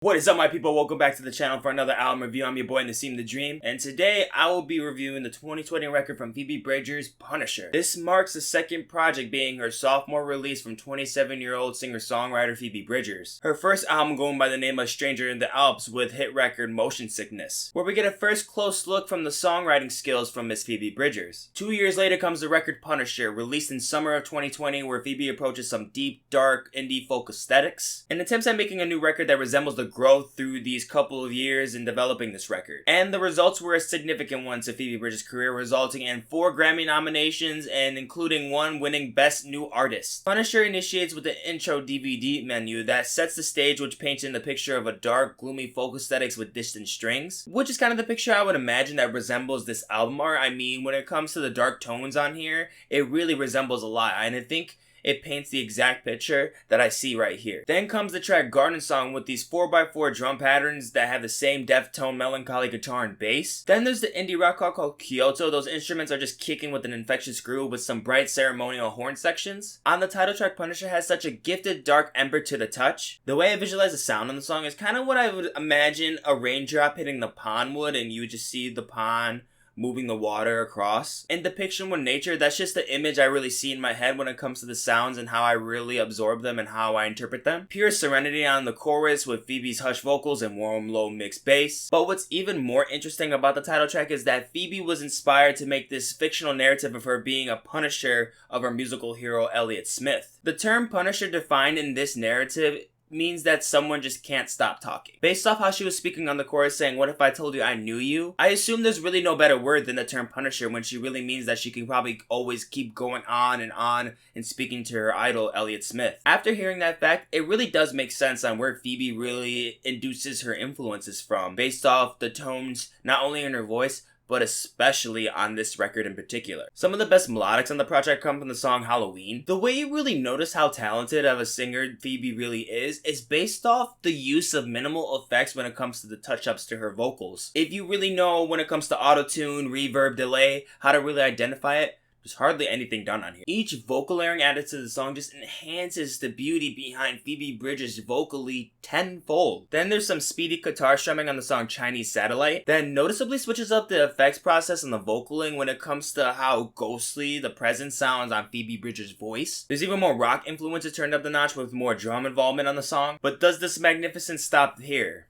What is up, my people? Welcome back to the channel for another album review. I'm your boy Nassim the Dream, and today I will be reviewing the 2020 record from Phoebe Bridgers' Punisher. This marks the second project being her sophomore release from 27-year-old singer-songwriter Phoebe Bridgers. Her first album going by the name of Stranger in the Alps with hit record Motion Sickness, where we get a first close look from the songwriting skills from Miss Phoebe Bridgers. 2 years later comes the record Punisher, released in summer of 2020, where Phoebe approaches some deep, dark, indie folk aesthetics and attempts at making a new record that resembles the growth through these couple of years in developing this record. And the results were a significant one to Phoebe Bridgers' career, resulting in 4 Grammy nominations and including one winning Best New Artist. Punisher initiates with the intro DVD menu that sets the stage, which paints in the picture of a dark, gloomy folk aesthetics with distant strings, which is kind of the picture I would imagine that resembles this album art. I mean, when it comes to the dark tones on here, it really resembles a lot, and I think it paints the exact picture that I see right here. Then comes the track Garden Song with these 4x4 drum patterns that have the same deftone melancholy guitar and bass. Then there's the indie rock called Kyoto. Those instruments are just kicking with an infectious groove with some bright ceremonial horn sections. On the title track, Punisher has such a gifted dark ember to the touch. The way I visualize the sound on the song is kind of what I would imagine a raindrop hitting the pond would, and you would just see the pond moving the water across. In depiction with nature, that's just the image I really see in my head when it comes to the sounds and how I really absorb them and how I interpret them. Pure serenity on the chorus with Phoebe's hushed vocals and warm low mixed bass. But what's even more interesting about the title track is that Phoebe was inspired to make this fictional narrative of her being a punisher of her musical hero Elliott Smith. The term punisher defined in this narrative means that someone just can't stop talking. Based off how she was speaking on the chorus saying, "What if I told you I knew you?" I assume there's really no better word than the term punisher when she really means that she can probably always keep going on and speaking to her idol, Elliott Smith. After hearing that fact, it really does make sense on where Phoebe really induces her influences from, based off the tones not only in her voice, but especially on this record in particular. Some of the best melodics on the project come from the song Halloween. The way you really notice how talented of a singer Phoebe really is based off the use of minimal effects when it comes to the touch-ups to her vocals. If you really know when it comes to auto-tune, reverb, delay, how to really identify it, there's hardly anything done on here. Each vocal layering added to the song just enhances the beauty behind Phoebe Bridgers vocally tenfold. Then there's some speedy guitar strumming on the song Chinese Satellite that noticeably switches up the effects process and the vocaling when it comes to how ghostly the presence sounds on Phoebe Bridgers' voice. There's even more rock influences turned up the notch with more drum involvement on the song. But does this magnificence stop here?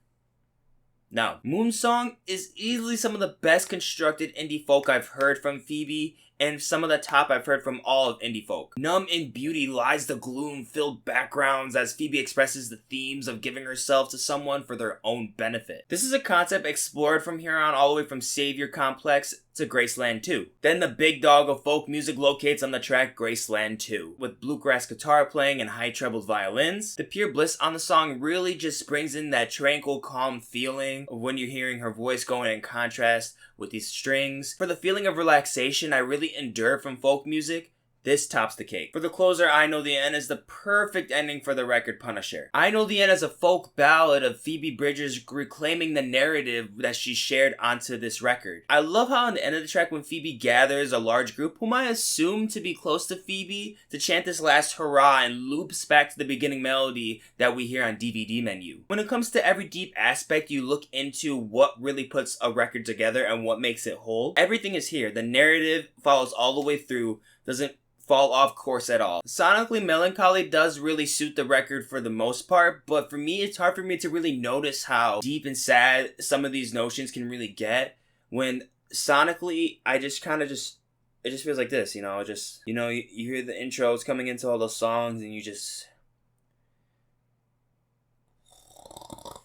No. Moon Song is easily some of the best constructed indie folk I've heard from Phoebe, and some of the top I've heard from all of indie folk. Numb in beauty lies the gloom-filled backgrounds as Phoebe expresses the themes of giving herself to someone for their own benefit. This is a concept explored from here on all the way from Savior Complex to Graceland Too. Then the big dog of folk music locates on the track Graceland Too, with bluegrass guitar playing and high trebled violins. The pure bliss on the song really just brings in that tranquil, calm feeling of when you're hearing her voice going in contrast with these strings. For the feeling of relaxation I really endure from folk music, this tops the cake. For the closer, I Know the End is the perfect ending for the record Punisher. I Know the End is a folk ballad of Phoebe Bridgers reclaiming the narrative that she shared onto this record. I love how on the end of the track when Phoebe gathers a large group, whom I assume to be close to Phoebe, to chant this last hurrah and loops back to the beginning melody that we hear on DVD menu. When it comes to every deep aspect, you look into what really puts a record together and what makes it whole. Everything is here. The narrative follows all the way through, doesn't fall off course at all. Sonically, melancholy does really suit the record for the most part, but for me, it's hard for me to really notice how deep and sad some of these notions can really get when sonically, it just feels like this, you hear the intros coming into all those songs and you just...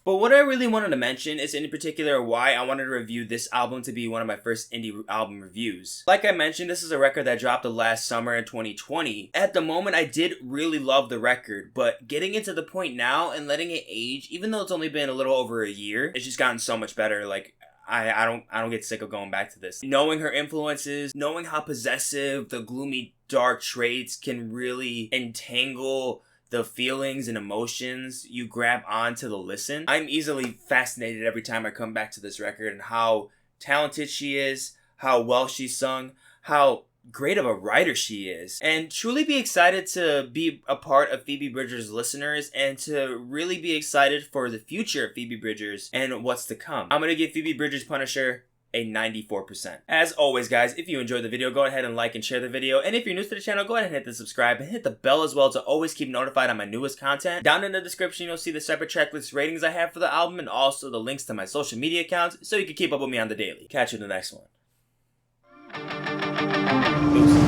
But what I really wanted to mention is in particular why I wanted to review this album to be one of my first indie album reviews. Like I mentioned, this is a record that dropped last summer in 2020. At the moment, I did really love the record, but getting into the point now and letting it age, even though it's only been a little over a year, it's just gotten so much better. Like, I don't get sick of going back to this. Knowing her influences, knowing how possessive the gloomy dark traits can really entangle the feelings and emotions you grab onto the listen. I'm easily fascinated every time I come back to this record and how talented she is, how well she's sung, how great of a writer she is, and truly be excited to be a part of Phoebe Bridgers' listeners and to really be excited for the future of Phoebe Bridgers and what's to come. I'm gonna give Phoebe Bridgers' Punisher a 94%. As always, guys, if you enjoyed the video, go ahead and like and share the video. And if you're new to the channel, go ahead and hit the subscribe and hit the bell as well to always keep notified on my newest content. Down in the description, you'll see the separate tracklist ratings I have for the album and also the links to my social media accounts so you can keep up with me on the daily. Catch you in the next one. Peace.